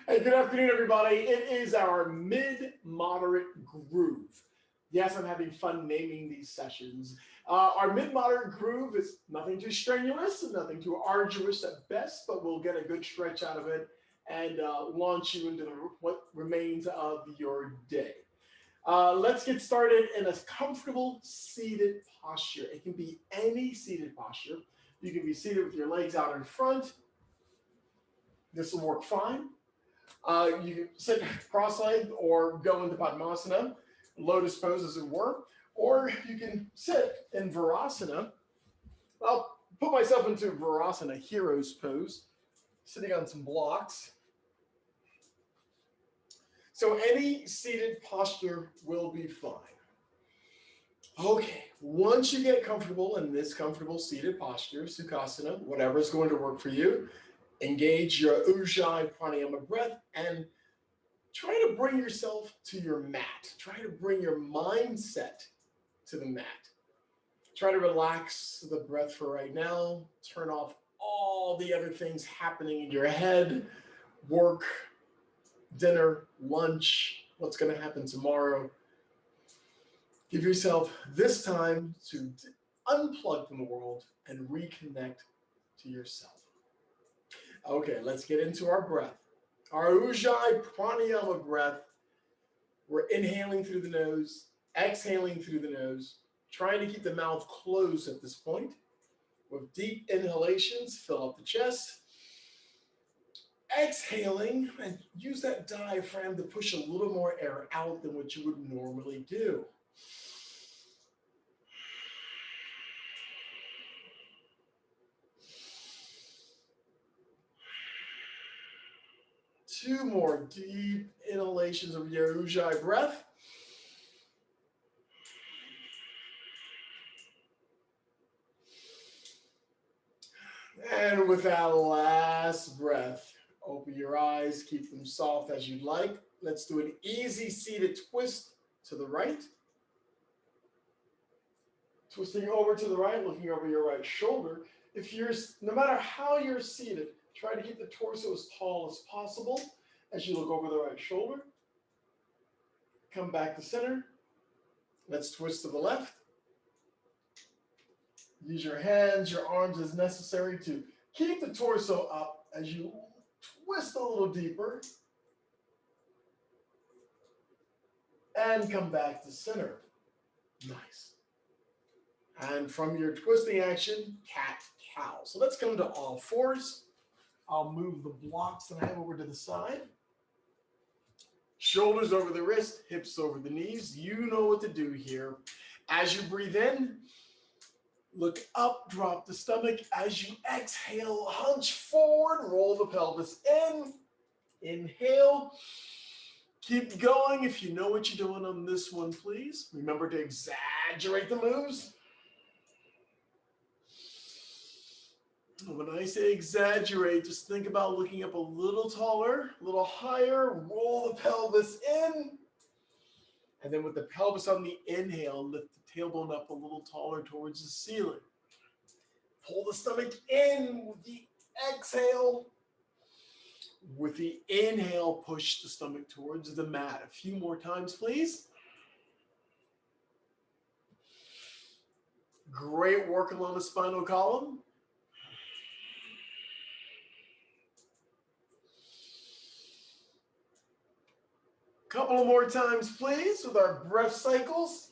Hey, good afternoon, everybody. It is our mid-moderate groove. Yes, I'm having fun naming these sessions. Our mid-moderate groove is nothing too strenuous and nothing too arduous at best, but we'll get a good stretch out of it and launch you into what remains of your day. Let's get started in a comfortable seated posture. It can be any seated posture. You can be seated with your legs out in front. This will work fine. You can sit cross-legged or go into Padmasana, lotus pose as it were, or you can sit in Virasana. I'll put myself into Virasana, hero's pose, sitting on some blocks. So any seated posture will be fine. Okay, once you get comfortable in this comfortable seated posture, Sukhasana, whatever is going to work for you, engage your Ujjayi Pranayama breath and try to bring yourself to your mat. Try to bring your mindset to the mat. Try to relax the breath for right now. Turn off all the other things happening in your head, work, dinner, lunch, what's going to happen tomorrow. Give yourself this time to unplug from the world and reconnect to yourself. Okay, let's get into our breath. Our Ujjayi Pranayama breath. We're inhaling through the nose, exhaling through the nose, trying to keep the mouth closed at this point. With deep inhalations, fill up the chest. Exhaling, and use that diaphragm to push a little more air out than what you would normally do. Two more deep inhalations of your Ujjayi breath. And with that last breath, open your eyes, keep them soft as you'd like. Let's do an easy seated twist to the right. Twisting over to the right, looking over your right shoulder. No matter how you're seated, try to keep the torso as tall as possible as you look over the right shoulder. Come back to center. Let's twist to the left. Use your hands, your arms as necessary to keep the torso up as you twist a little deeper. And come back to center. Nice. And from your twisting action, cat-cow. So let's come to all fours. I'll move the blocks that I have over to the side. Shoulders over the wrist, hips over the knees. You know what to do here. As you breathe in, look up, drop the stomach. As you exhale, hunch forward, roll the pelvis in. Inhale. Keep going if you know what you're doing on this one, please. Remember to exaggerate the moves. When I say exaggerate, just think about looking up a little taller, a little higher, roll the pelvis in. And then with the pelvis on the inhale, lift the tailbone up a little taller towards the ceiling. Pull the stomach in with the exhale. With the inhale, push the stomach towards the mat. A few more times, please. Great work along the spinal column. Couple of more times, please, with our breath cycles.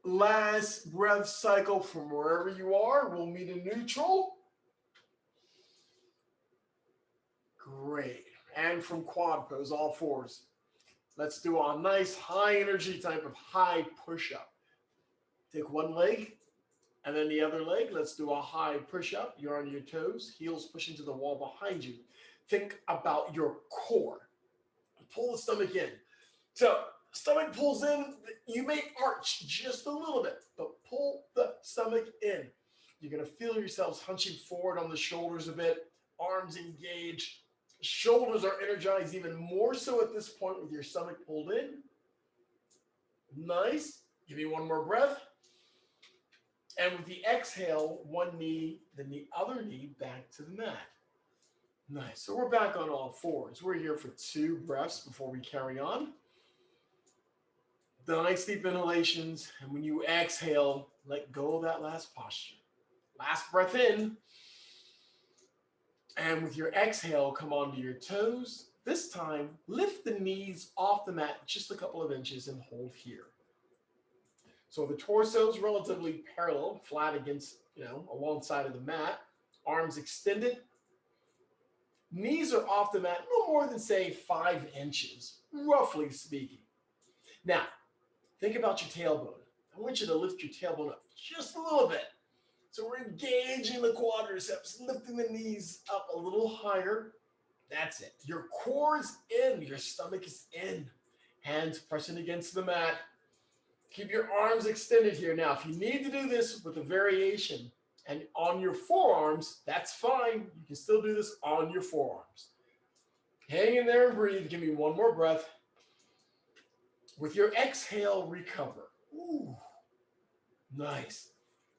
Last breath cycle from wherever you are. We'll meet in neutral. Great. And from quad pose, all fours. Let's do a nice high energy type of high push-up. Take one leg and then the other leg. Let's do a high push-up. You're on your toes, heels pushing to the wall behind you. Think about your core. Pull the stomach in. So stomach pulls in. You may arch just a little bit, but pull the stomach in. You're going to feel yourselves hunching forward on the shoulders a bit. Arms engaged. Shoulders are energized even more so at this point with your stomach pulled in. Nice. Give me one more breath. And with the exhale, one knee, then the other knee back to the mat. Nice. So we're back on all fours. We're here for 2 breaths before we carry on. The nice deep inhalations, and when you exhale, let go of that last posture. Last breath in, and with your exhale, come onto your toes. This time, lift the knees off the mat just a couple of inches and hold here. So the torso is relatively parallel, flat against, alongside of the mat. Arms extended. Knees are off the mat no more than, say, 5 inches, roughly speaking. Now, think about your tailbone. I want you to lift your tailbone up just a little bit. So we're engaging the quadriceps, lifting the knees up a little higher. That's it. Your core is in, your stomach is in. Hands pressing against the mat. Keep your arms extended here. Now, if you need to do this with a variation and on your forearms, that's fine. You can still do this on your forearms. Hang in there and breathe. Give me one more breath. With your exhale, recover. Ooh, nice.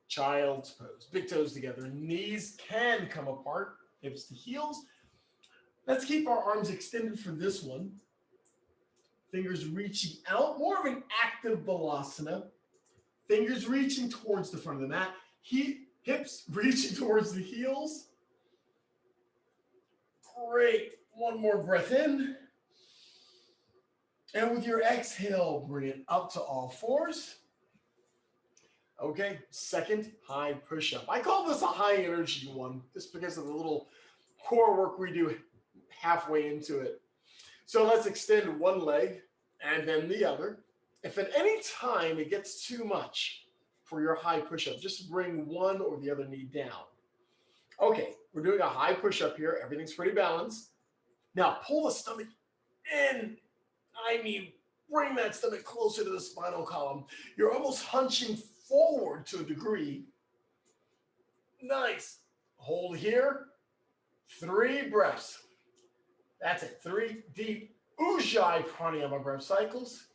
Child's pose. Big toes together. Knees can come apart. Hips to heels. Let's keep our arms extended for this one. Fingers reaching out. More of an active balasana. Fingers reaching towards the front of the mat. Hips reaching towards the heels. Great. One more breath in. And with your exhale, bring it up to all fours. Okay, second high push-up. I call this a high energy one just because of the little core work we do halfway into it. So let's extend one leg and then the other. If at any time it gets too much for your high push-up, just bring one or the other knee down. Okay, we're doing a high push-up here. Everything's pretty balanced. Now pull the stomach in. I mean, bring that stomach closer to the spinal column. You're almost hunching forward to a degree. Nice. Hold here. 3 breaths. That's it. 3 deep Ujjayi pranayama breath cycles.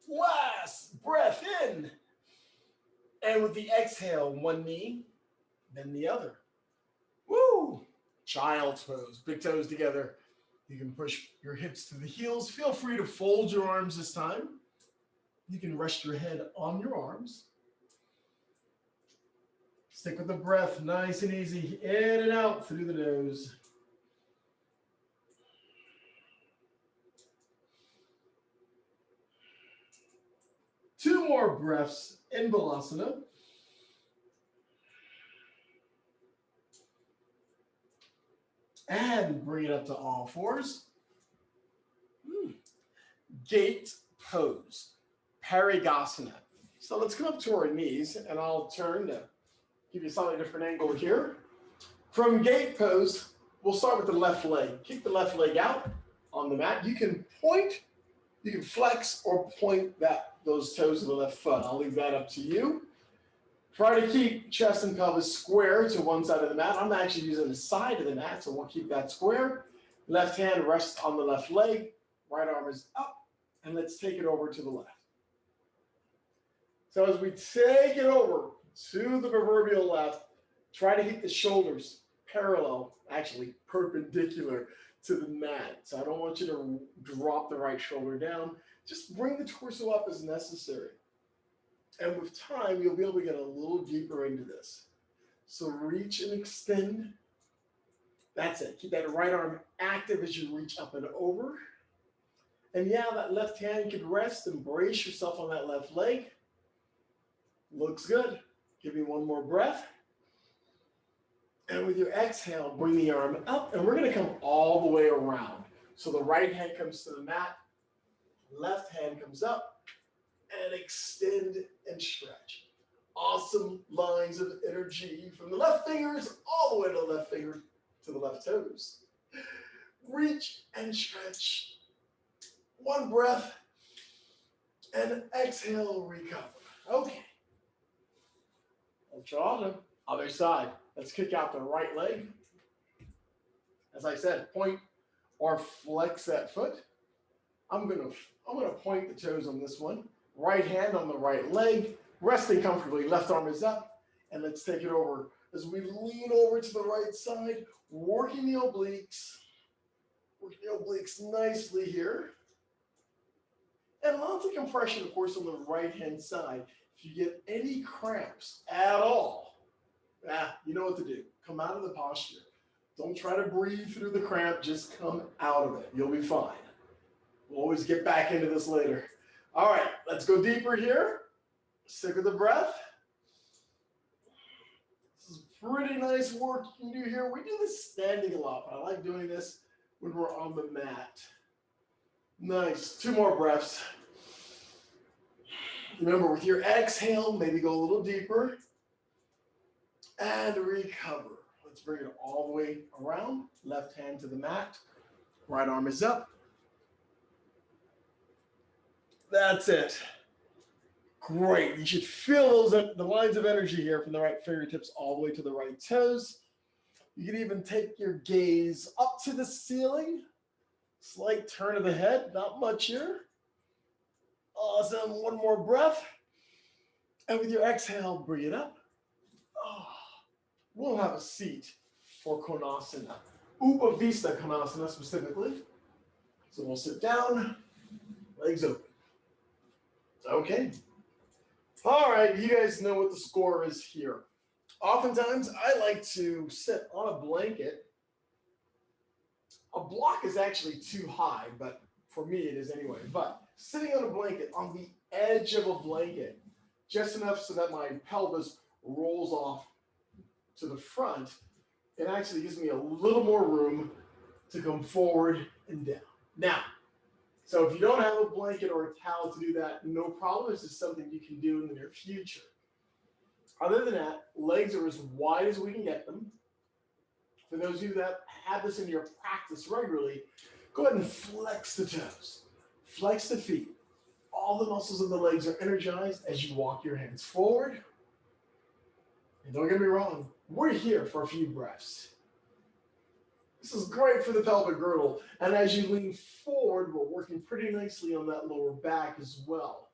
Last breath in. And with the exhale, one knee, then the other. Woo! Child's pose. Big toes together. You can push your hips to the heels. Feel free to fold your arms this time. You can rest your head on your arms. Stick with the breath, nice and easy. In and out through the nose. Two more breaths in Balasana. And bring it up to all fours. Gate pose, Parigasana. So let's come up to our knees, and I'll turn to give you a slightly different angle here. From gate pose, we'll start with the left leg. Kick the left leg out on the mat. You can point, you can flex, or point those toes of the left foot. I'll leave that up to you. Try to keep chest and pelvis square to one side of the mat. I'm actually using the side of the mat, so we'll keep that square. Left hand rests on the left leg. Right arm is up, and let's take it over to the left. So as we take it over to the proverbial left, try to keep the shoulders parallel, actually perpendicular to the mat. So I don't want you to drop the right shoulder down. Just bring the torso up as necessary. And with time, you'll be able to get a little deeper into this. So reach and extend. That's it. Keep that right arm active as you reach up and over. And yeah, that left hand can rest and brace yourself on that left leg. Looks good. Give me one more breath. And with your exhale, bring the arm up, and we're going to come all the way around. So the right hand comes to the mat, left hand comes up, and extend and stretch. Awesome lines of energy from the left fingers all the way to the left finger to the left toes. Reach and stretch. One breath, and exhale, recover. Okay. Let's draw on the other side. Let's kick out the right leg. As I said, point or flex that foot. I'm gonna point the toes on this one. Right hand on the right leg, resting comfortably. Left arm is up, And let's take it over as we lean over to the right side, working the obliques. Working the obliques nicely here. And lots of compression, of course, on the right-hand side. If you get any cramps at all, you know what to do. Come out of the posture. Don't try to breathe through the cramp. Just come out of it. You'll be fine. We'll always get back into this later. All right, let's go deeper here. Stick with the breath. This is pretty nice work you can do here. We do this standing a lot, but I like doing this when we're on the mat. Nice. 2 more breaths. Remember, with your exhale, maybe go a little deeper and recover. Let's bring it all the way around. Left hand to the mat. Right arm is up. That's it. Great. You should feel the lines of energy here from the right fingertips all the way to the right toes. You can even take your gaze up to the ceiling. Slight turn of the head, not much here. Awesome. 1 more breath. And with your exhale, bring it up. We'll have a seat for Konasana. Upavista Konasana specifically. So we'll sit down, legs open. Okay. All right, you guys know what the score is here. Oftentimes, I like to sit on a blanket. A block is actually too high, but for me it is anyway. But sitting on a blanket, on the edge of a blanket, just enough so that my pelvis rolls off to the front, it actually gives me a little more room to come forward and down. Now, so if you don't have a blanket or a towel to do that, no problem. This is something you can do in the near future. Other than that, legs are as wide as we can get them. For those of you that have this in your practice regularly, go ahead and flex the toes, flex the feet. All the muscles of the legs are energized as you walk your hands forward. And don't get me wrong, we're here for a few breaths. This is great for the pelvic girdle. And as you lean forward, we're working pretty nicely on that lower back as well.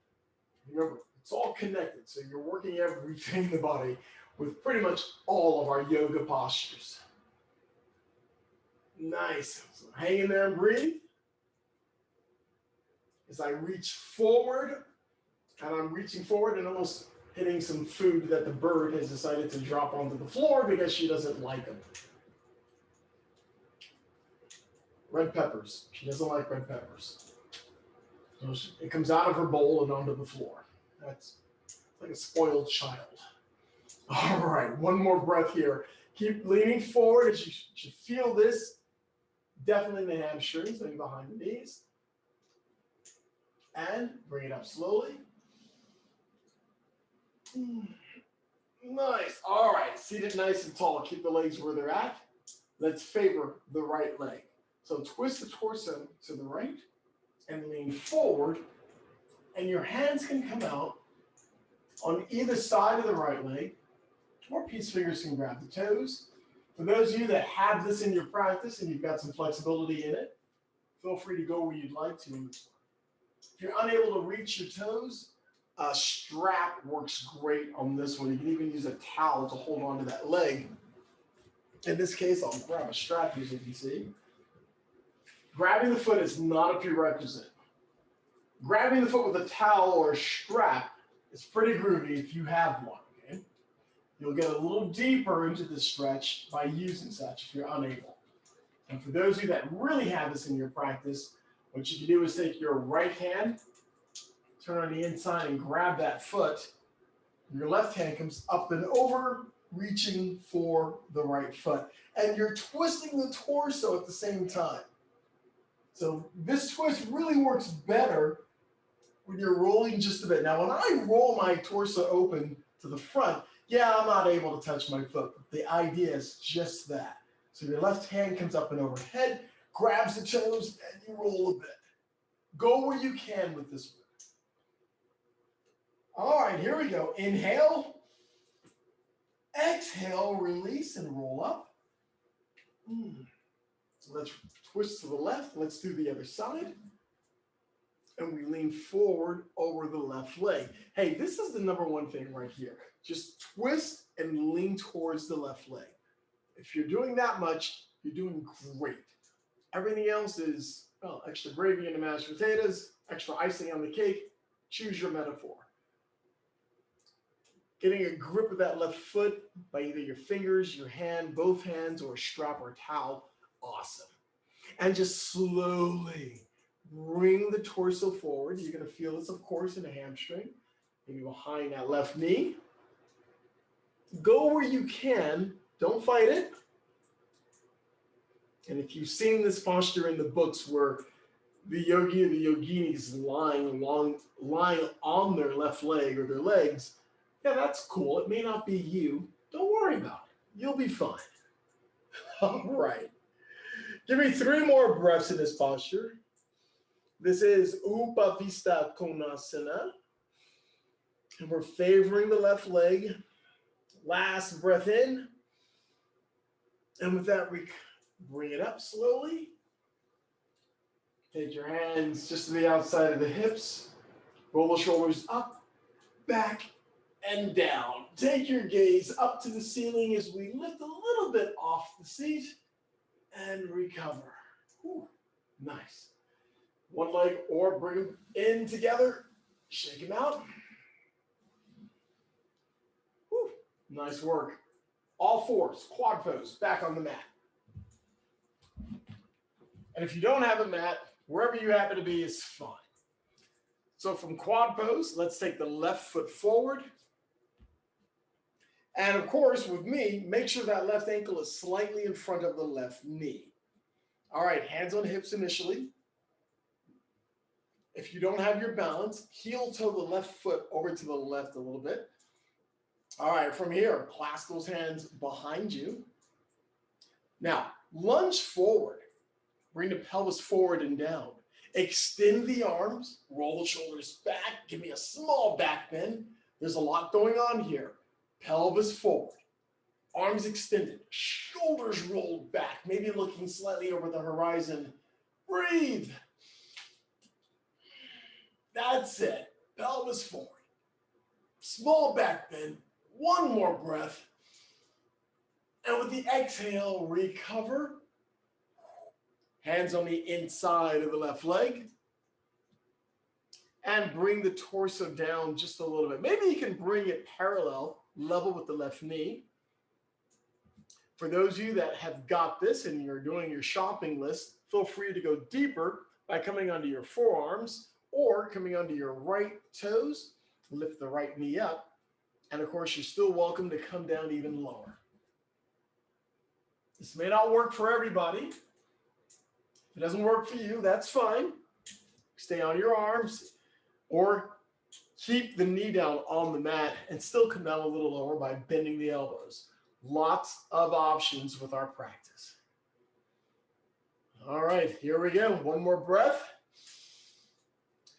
Remember, it's all connected. So you're working everything in the body with pretty much all of our yoga postures. Nice. So hang in there and breathe. As I reach forward, and I'm reaching forward and almost hitting some food that the bird has decided to drop onto the floor because she doesn't like them. Red peppers. She doesn't like red peppers. So it comes out of her bowl and onto the floor. That's like a spoiled child. All right, 1 more breath here. Keep leaning forward as you should feel this. Definitely in the hamstrings, maybe behind the knees. And bring it up slowly. Nice. All right, seated nice and tall. Keep the legs where they're at. Let's favor the right leg. So twist the torso to the right and lean forward. And your hands can come out on either side of the right leg, or peace fingers can grab the toes. For those of you that have this in your practice and you've got some flexibility in it, feel free to go where you'd like to. If you're unable to reach your toes, a strap works great on this one. You can even use a towel to hold onto that leg. In this case, I'll grab a strap, as you can see. Grabbing the foot is not a prerequisite. Grabbing the foot with a towel or a strap is pretty groovy if you have one. Okay? You'll get a little deeper into the stretch by using such if you're unable. And for those of you that really have this in your practice, what you can do is take your right hand, turn on the inside and grab that foot. Your left hand comes up and over, reaching for the right foot. And you're twisting the torso at the same time. So this twist really works better when you're rolling just a bit. Now, when I roll my torso open to the front, yeah, I'm not able to touch my foot. But the idea is just that. So your left hand comes up and overhead, grabs the toes, and you roll a bit. Go where you can with this one. All right, here we go. Inhale. Exhale, release, and roll up. So let's twist to the left. Let's do the other side. And we lean forward over the left left leg. Hey, this is the number one thing right here. Just twist and lean towards the left leg. If you're doing that much, you're doing great. Everything else is, well, extra gravy in the mashed potatoes, extra icing on the cake. Choose your metaphor. Getting a grip of that left foot by either your fingers, your hand, both hands, or a strap or a towel. Awesome. And just slowly bring the torso forward. You're going to feel this, of course, in the hamstring. Maybe behind that left knee. Go where you can. Don't fight it. And if you've seen this posture in the books where the yogi or the yogini is lying on their left leg or their legs, yeah, that's cool. It may not be you. Don't worry about it. You'll be fine. All right. Give me 3 more breaths in this posture. This is Upavista Konasana. And we're favoring the left leg. Last breath in. And with that, we bring it up slowly. Take your hands just to the outside of the hips. Roll the shoulders up, back, and down. Take your gaze up to the ceiling as we lift a little bit off the seat and recover. Whew, nice. One leg or bring them in together. Shake them out. Whew, nice work. All fours, quad pose, back on the mat. And if you don't have a mat, wherever you happen to be is fine. So from quad pose, let's take the left foot forward. And of course, with me, make sure that left ankle is slightly in front of the left knee. All right, hands on hips initially. If you don't have your balance, heel toe the left foot over to the left a little bit. All right, from here, clasp those hands behind you. Now, lunge forward. Bring the pelvis forward and down. Extend the arms, roll the shoulders back. Give me a small back bend. There's a lot going on here. Pelvis forward, arms extended, shoulders rolled back, maybe looking slightly over the horizon. Breathe. That's it. Pelvis forward. Small back bend. One more breath. And with the exhale, recover. Hands on the inside of the left leg. And bring the torso down just a little bit. Maybe you can bring it parallel, level with the left knee. For those of you that have got this and you're doing your shopping list, feel free to go deeper by coming onto your forearms or coming onto your right toes. Lift the right knee up. And of course, you're still welcome to come down even lower. This may not work for everybody. If it doesn't work for you, that's fine. Stay on your arms or keep the knee down on the mat and still come down a little lower by bending the elbows. Lots of options with our practice. All right, here we go. One more breath.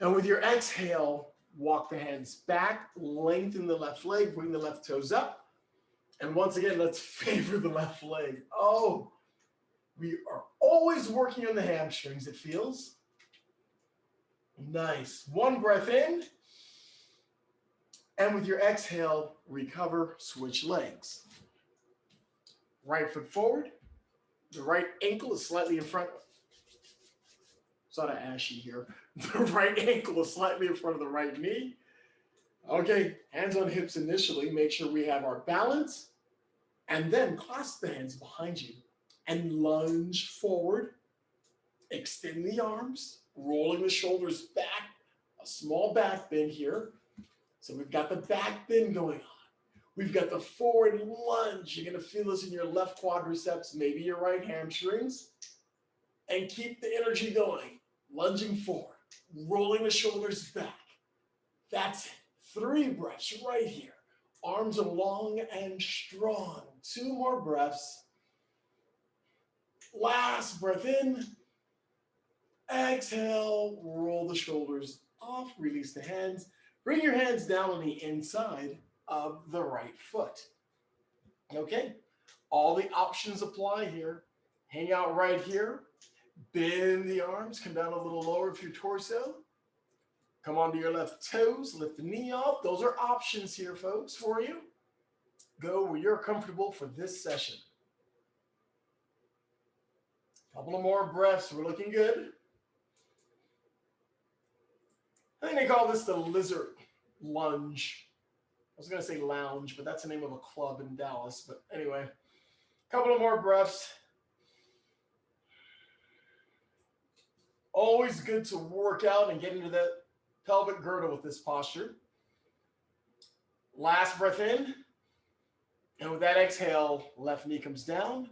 And with your exhale, walk the hands back, lengthen the left leg, bring the left toes up. And once again, let's favor the left leg. Oh, we are always working on the hamstrings, it feels. Nice. One breath in. And with your exhale, recover, switch legs. Right foot forward. The right ankle is slightly in front. Sort of ashy here. The right ankle is slightly in front of the right knee. Okay, hands on hips initially. Make sure we have our balance. And then clasp the hands behind you and lunge forward. Extend the arms, rolling the shoulders back. A small back bend here. So we've got the back bend going on. We've got the forward lunge. You're going to feel this in your left quadriceps, maybe your right hamstrings. And keep the energy going. Lunging forward, rolling the shoulders back. That's it. 3 breaths right here. Arms are long and strong. 2 more breaths. Last breath in. Exhale, roll the shoulders off, release the hands. Bring your hands down on the inside of the right foot. Okay, all the options apply here. Hang out right here. Bend the arms, come down a little lower with your torso. Come onto your left toes, lift the knee off. Those are options here, folks, for you. Go where you're comfortable for this session. Couple of more breaths. We're looking good. I think they call this the lizard lunge. I was going to say lounge, but that's the name of a club in Dallas. But anyway, a couple of more breaths. Always good to work out and get into that pelvic girdle with this posture. Last breath in. And with that exhale, left knee comes down.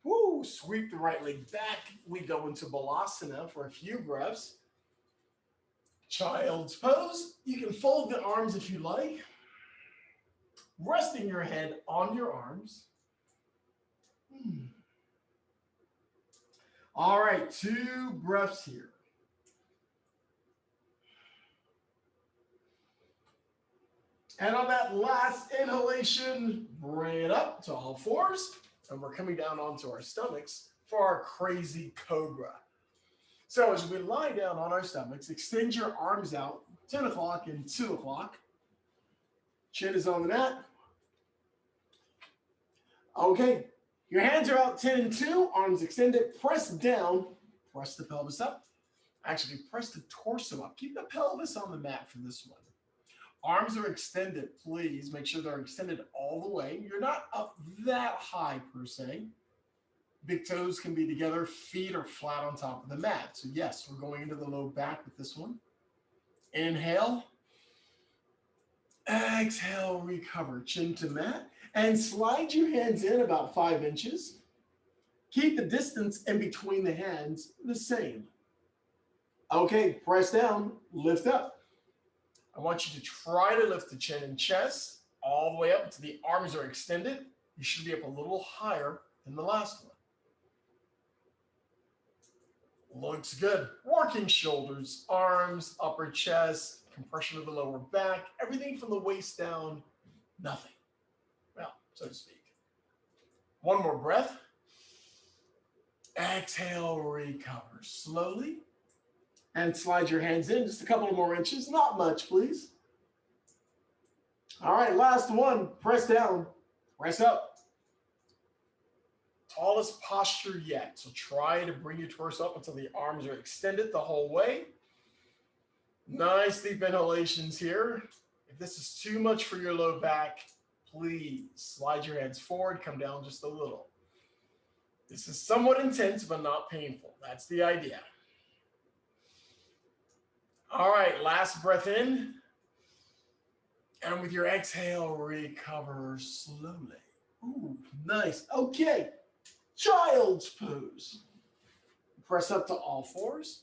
Woo, sweep the right leg back. We go into balasana for a few breaths. Child's pose. You can fold the arms if you like. Resting your head on your arms. All right, 2 breaths here. And on that last inhalation, bring it up to all fours. And we're coming down onto our stomachs for our crazy cobra. So as we lie down on our stomachs, extend your arms out, 10 o'clock and 2 o'clock. Chin is on the mat. Okay, your hands are out 10 and 2, arms extended, press down, press the pelvis up. Actually, press the torso up. Keep the pelvis on the mat for this one. Arms are extended, please. Make sure they're extended all the way. You're not up that high per se. Big toes can be together. Feet are flat on top of the mat. So yes, we're going into the low back with this one. Inhale. Exhale, recover. Chin to mat. And slide your hands in about 5 inches. Keep the distance in between the hands the same. Okay, press down, lift up. I want you to try to lift the chin and chest all the way up until the arms are extended. You should be up a little higher than the last one. Looks good. Working shoulders, arms, upper chest, compression of the lower back, everything from the waist down, nothing. Well, so to speak. One more breath. Exhale, recover slowly. And slide your hands in just a couple of more inches. Not much, please. All right, last one. Press down, press up. Tallest posture yet. So try to bring your torso up until the arms are extended the whole way. Nice deep inhalations here. If this is too much for your low back, please slide your hands forward, come down just a little. This is somewhat intense, but not painful. That's the idea. All right, last breath in. And with your exhale, recover slowly. Ooh, nice. Okay, child's pose. Press up to all fours.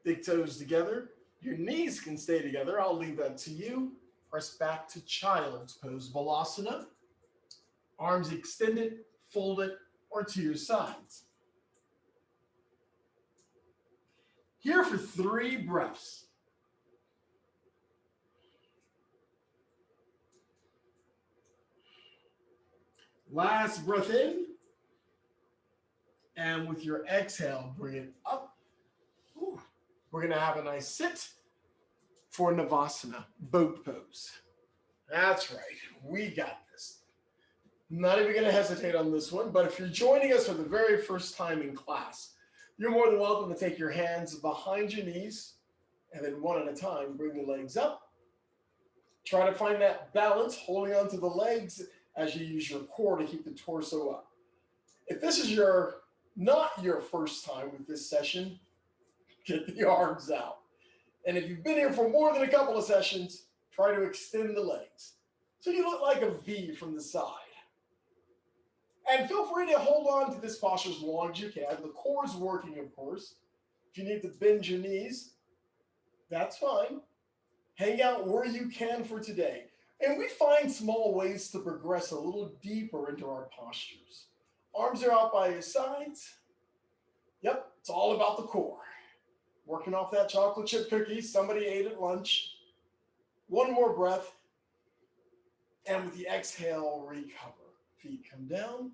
Big toes together. Your knees can stay together. I'll leave that to you. Press back to child's pose, balasana. Arms extended, folded, or to your sides. Here for 3 breaths. Last breath in. And with your exhale, bring it up. Ooh. We're going to have a nice sit for Navasana, boat pose. That's right. We got this. Not even going to hesitate on this one, but if you're joining us for the very first time in class, you're more than welcome to take your hands behind your knees and then one at a time, bring the legs up. Try to find that balance, holding onto the legs as you use your core to keep the torso up. If this is not your first time with this session, get the arms out. And if you've been here for more than a couple of sessions, try to extend the legs so you look like a V from the side. And feel free to hold on to this posture as long as you can. The core is working, of course. If you need to bend your knees, that's fine. Hang out where you can for today. And we find small ways to progress a little deeper into our postures. Arms are out by your sides. Yep, it's all about the core. Working off that chocolate chip cookie somebody ate at lunch. One more breath. And with the exhale, recover. Feet come down.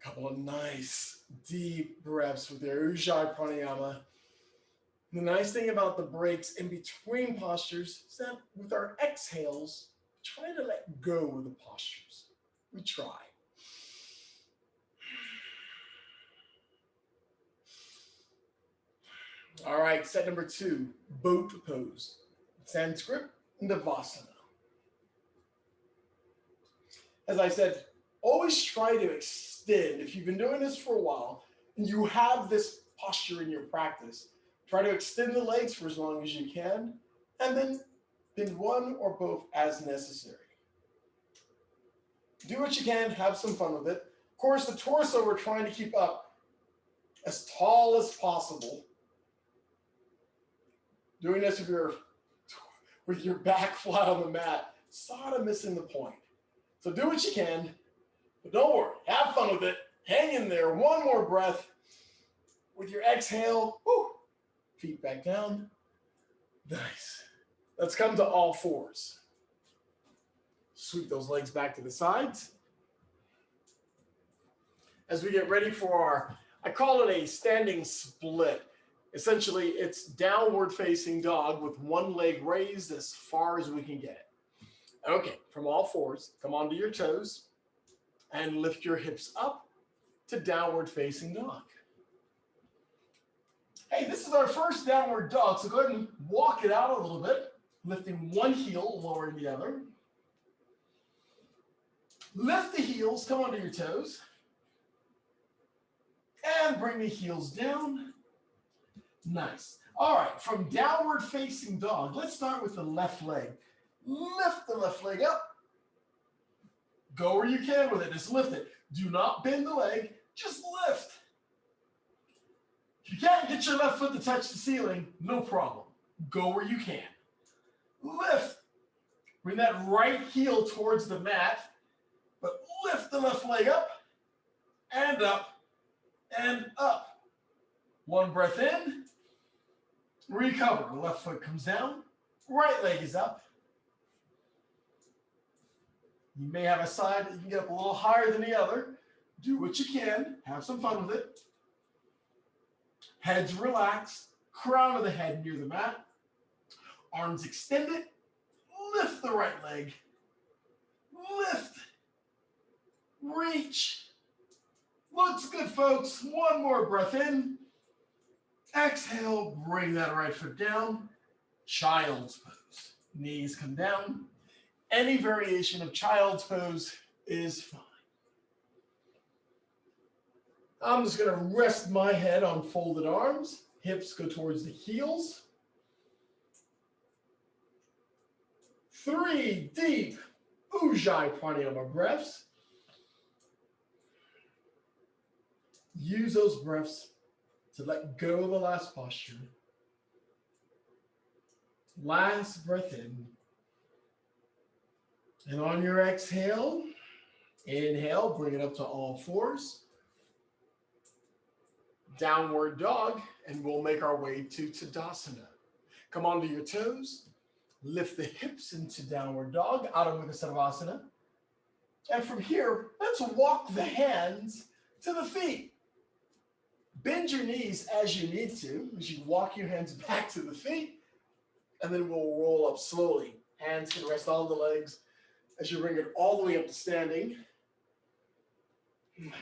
A couple of nice deep breaths with their Ujjayi pranayama. The nice thing about the breaks in between postures is that with our exhales, try to let go of the postures. We try. All right, set number 2, boat pose. Sanskrit, Navasana. As I said, always try to extend. If you've been doing this for a while and you have this posture in your practice, try to extend the legs for as long as you can, and then bend one or both as necessary. Do what you can, have some fun with it. Of course, the torso we're trying to keep up as tall as possible. Doing this with your back flat on the mat, sort of missing the point. So do what you can, but don't worry, have fun with it. Hang in there, one more breath. With your exhale, whoo, feet back down. Nice. Let's come to all fours. Sweep those legs back to the sides. As we get ready for our, I call it a standing split. Essentially, it's downward facing dog with one leg raised as far as we can get it. Okay, from all fours, come onto your toes and lift your hips up to downward facing dog. Hey, this is our first downward dog, so go ahead and walk it out a little bit, lifting one heel, lowering the other. Lift the heels, come onto your toes, and bring the heels down. Nice. All right, from downward facing dog, let's start with the left leg. Lift the left leg up. Go where you can with it, just lift it. Do not bend the leg, just lift. If you can't get your left foot to touch the ceiling, no problem. Go where you can. Lift. Bring that right heel towards the mat, but lift the left leg up and up and up. One breath in. Recover. The left foot comes down. Right leg is up. You may have a side that you can get up a little higher than the other. Do what you can. Have some fun with it. Heads relaxed. Crown of the head near the mat. Arms extended. Lift the right leg. Lift. Reach. Looks good, folks. One more breath in. Exhale, bring that right foot down. Child's pose. Knees come down. Any variation of child's pose is fine. I'm just going to rest my head on folded arms. Hips go towards the heels. 3 deep Ujjayi pranayama breaths. Use those breaths to let go of the last posture. Last breath in. And on your exhale, inhale, bring it up to all fours. Downward dog, and we'll make our way to Tadasana. Come onto your toes, lift the hips into downward dog, Adho Mukha Svanasana. And from here, let's walk the hands to the feet. Bend your knees as you need to, as you walk your hands back to the feet, and then we'll roll up slowly. Hands can rest on the legs as you bring it all the way up to standing. Nice.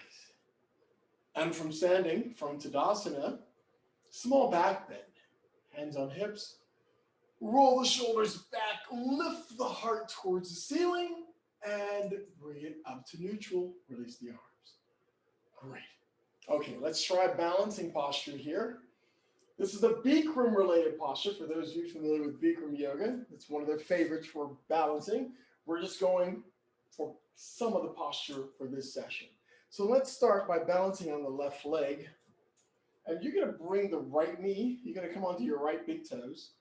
And from standing, from Tadasana, small back bend. Hands on hips. Roll the shoulders back, lift the heart towards the ceiling, and bring it up to neutral. Release the arms. Great. Okay, let's try balancing posture here. This is a Bikram related posture for those of you familiar with Bikram yoga. It's one of their favorites for balancing. We're just going for some of the posture for this session. So let's start by balancing on the left leg. And you're going to bring the right knee, you're going to come onto your right big toes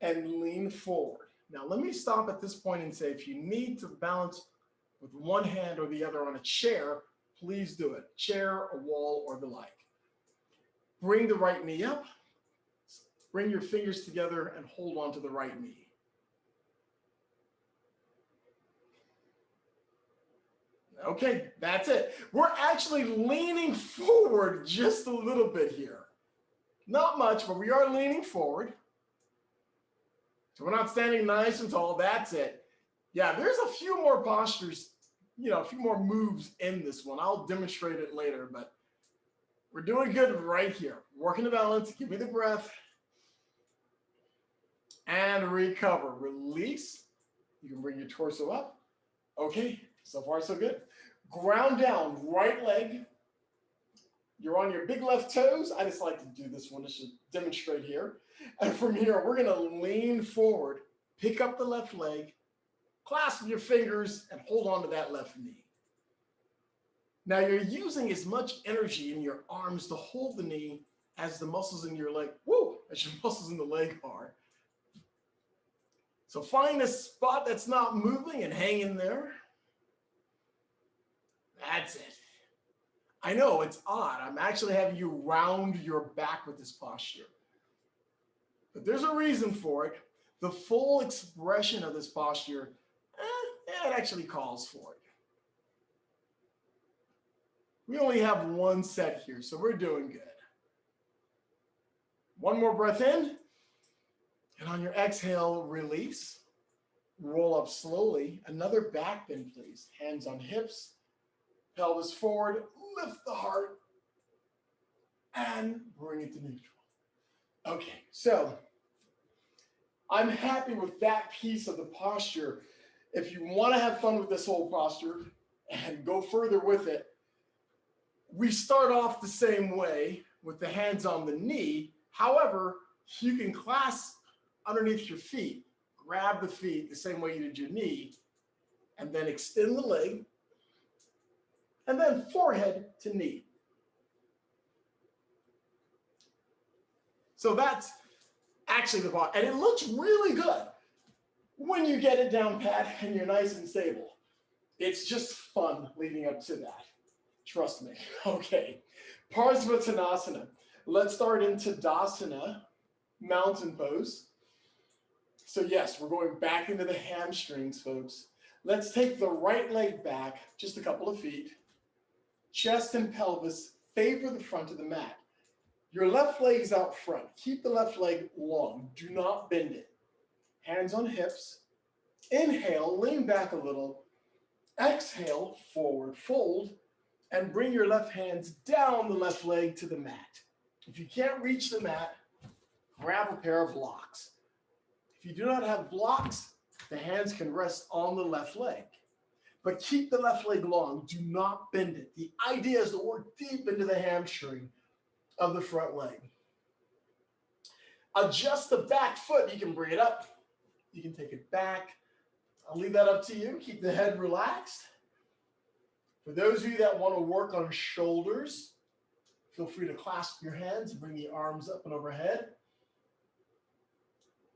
and lean forward. Now let me stop at this point and say, if you need to balance with one hand or the other on a chair, please do it. Chair, a wall, or the like. Bring the right knee up. Bring your fingers together and hold on to the right knee. Okay, that's it. We're actually leaning forward just a little bit here. Not much, but we are leaning forward. So we're not standing nice and tall. That's it. Yeah, there's a few more postures, a few more moves in this one. I'll demonstrate it later, but we're doing good right here. Working the balance. Give me the breath. And recover. Release. You can bring your torso up. Okay, so far so good. Ground down, right leg. You're on your big left toes. I just like to do this one just to demonstrate here. And from here, we're going to lean forward, pick up the left leg, clasp your fingers, and hold on to that left knee. Now you're using as much energy in your arms to hold the knee as the muscles in your leg, as your muscles in the leg are. So find a spot that's not moving and hang in there. That's it. I know it's odd. I'm actually having you round your back with this posture. But there's a reason for it. The full expression of this posture, it actually calls for it. We only have one set here, so we're doing good. One more breath in. And on your exhale, release. Roll up slowly. Another back bend, please. Hands on hips. Pelvis forward. Lift the heart. And bring it to neutral. Okay, so I'm happy with that piece of the posture. If you want to have fun with this whole posture and go further with it, we start off the same way with the hands on the knee. However, you can clasp underneath your feet, grab the feet the same way you did your knee, and then extend the leg, and then forehead to knee. So that's actually the part, and it looks really good when you get it down pat and you're nice and stable. It's just fun leading up to that. Trust me. Okay, Parsvottanasana. Let's start into Tadasana, mountain pose. So yes, we're going back into the hamstrings, folks. Let's take the right leg back just a couple of feet. Chest and pelvis favor the front of the mat. Your left leg is out front. Keep the left leg long. Do not bend it. Hands on hips. Inhale, lean back a little. Exhale, forward fold, and bring your left hands down the left leg to the mat. If you can't reach the mat, grab a pair of blocks. If you do not have blocks, the hands can rest on the left leg. But keep the left leg long. Do not bend it. The idea is to work deep into the hamstring of the front leg. Adjust the back foot. You can bring it up. You can take it back. I'll leave that up to you. Keep the head relaxed. For those of you that want to work on shoulders, feel free to clasp your hands, bring the arms up and overhead.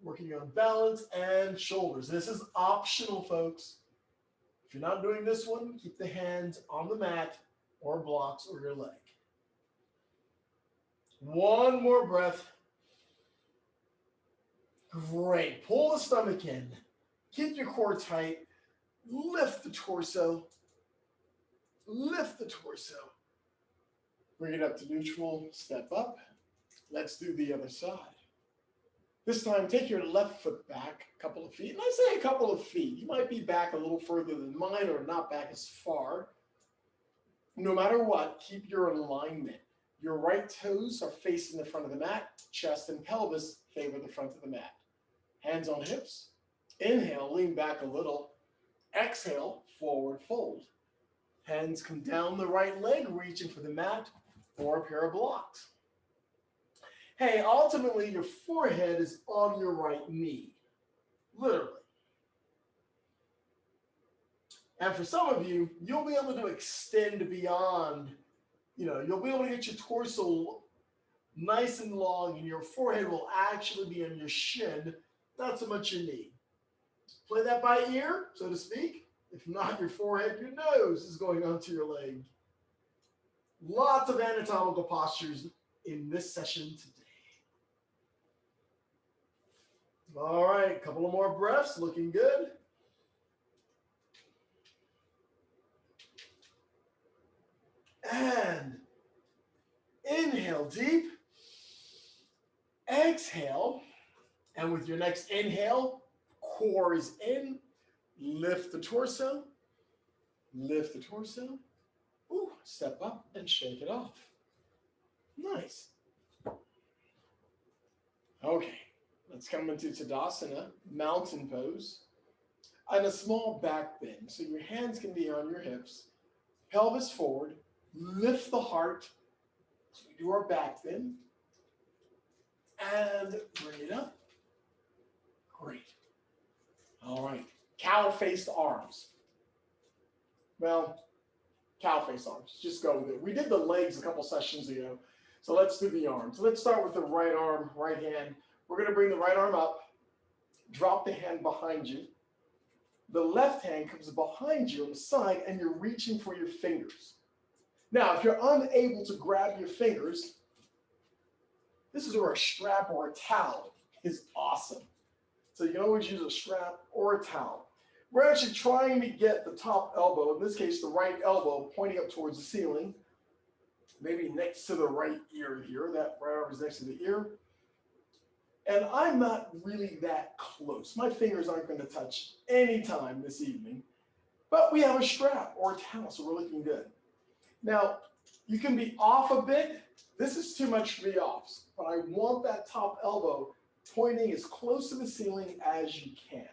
Working on balance and shoulders. This is optional, folks. If you're not doing this one, keep the hands on the mat or blocks or your leg. One more breath. Great. Pull the stomach in. Keep your core tight. Lift the torso. Lift the torso. Bring it up to neutral. Step up. Let's do the other side. This time, take your left foot back a couple of feet. And I say a couple of feet. You might be back a little further than mine or not back as far. No matter what, keep your alignment. Your right toes are facing the front of the mat. Chest and pelvis favor the front of the mat. Hands on hips. Inhale, lean back a little. Exhale, forward fold. Hands come down the right leg, reaching for the mat or a pair of blocks. Hey, ultimately, your forehead is on your right knee, literally. And for some of you, you'll be able to extend beyond, you'll be able to get your torso nice and long, and your forehead will actually be on your shin, not so much your knee. Play that by ear, so to speak. If not your forehead, your nose is going onto your leg. Lots of anatomical postures in this session today. All right, a couple of more breaths, looking good. And inhale deep. exhale, and with your next inhale, core is in, lift the torso, lift the torso. Ooh, step up and shake it off. Nice. Okay, let's come into Tadasana, mountain pose, and a small back bend. So your hands can be on your hips, pelvis forward, lift the heart. So we do our back bend, and bring it up. Great. All right, cow-faced arms. Well, cow-faced arms, just go with it. We did the legs a couple sessions ago, so let's do the arms. Let's start with the right arm, right hand. We're gonna bring the right arm up, drop the hand behind you. The left hand comes behind you on the side, and you're reaching for your fingers. Now, if you're unable to grab your fingers, this is where a strap or a towel is awesome. So you can always use a strap or a towel. We're actually trying to get the top elbow, in this case, the right elbow, pointing up towards the ceiling, maybe next to the right ear here. That right arm is next to the ear. And I'm not really that close. My fingers aren't going to touch anytime this evening, but we have a strap or a towel, so we're looking good. Now, you can be off a bit. This is too much to be off, but I want that top elbow pointing as close to the ceiling as you can.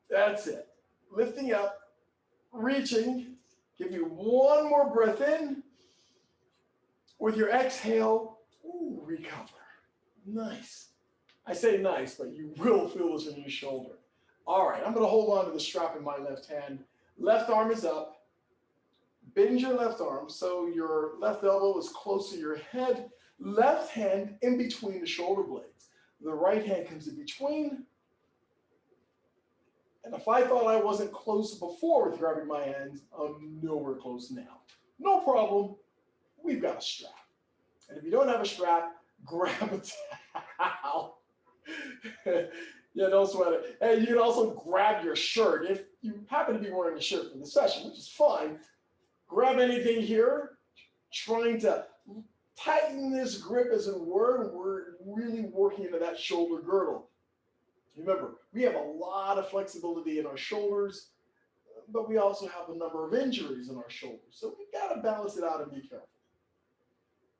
That's it. Lifting up, reaching. Give you one more breath in. With your exhale, ooh, recover. Nice. I say nice, but you will feel this in your shoulder. All right, I'm going to hold on to the strap in my left hand. Left arm is up. Bend your left arm so your left elbow is close to your head. Left hand in between the shoulder blades. The right hand comes in between. And if I thought I wasn't close before with grabbing my hands, I'm nowhere close now. No problem. We've got a strap. And if you don't have a strap, grab a towel. Yeah, don't sweat it. And you can also grab your shirt. If you happen to be wearing a shirt for the session, which is fine, grab anything here, trying to tighten this grip as it were, and we're really working into that shoulder girdle. Remember, we have a lot of flexibility in our shoulders, but we also have a number of injuries in our shoulders. So we got to balance it out and be careful.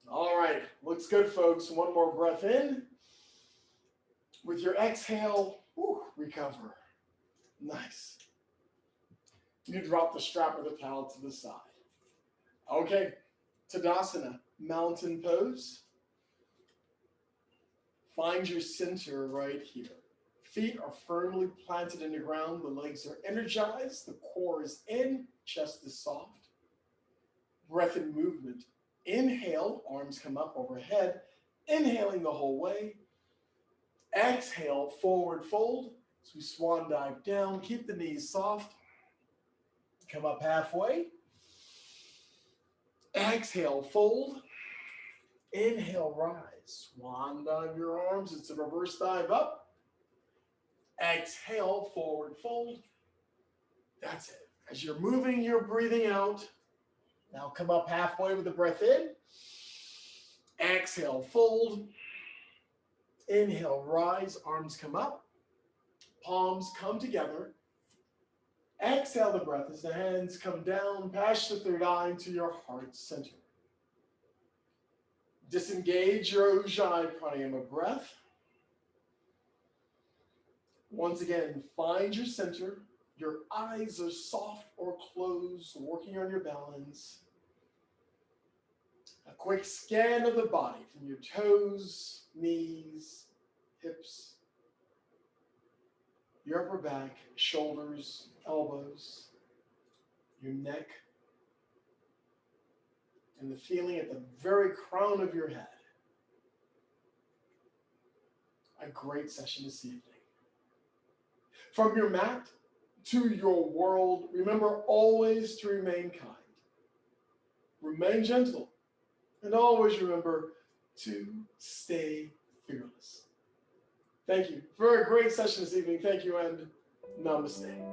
All right, looks good, folks. One more breath in. With your exhale, recover. Nice. You drop the strap or the towel to the side. Okay, Tadasana, mountain pose. Find your center right here. Feet are firmly planted in the ground. The legs are energized. The core is in. Chest is soft. Breath and movement. Inhale, arms come up overhead. Inhaling the whole way. Exhale, forward fold. So we swan dive down. Keep the knees soft. Come up halfway. Exhale, fold. Inhale, rise. Swan dive your arms. It's a reverse dive up. Exhale, forward fold. That's it. As you're moving, you're breathing out. Now come up halfway with the breath in. Exhale, fold. Inhale, rise. Arms come up. Palms come together. Exhale the breath as the hands come down past the third eye to your heart center. Disengage your Ujjayi Pranayama breath. Once again, find your center. Your eyes are soft or closed, working on your balance. A quick scan of the body from your toes, knees, hips, your upper back, shoulders, elbows, your neck, and the feeling at the very crown of your head. A great session this evening. From your mat to your world, remember always to remain kind. Remain gentle. And always remember to stay fearless. Thank you for a great session this evening. Thank you and namaste.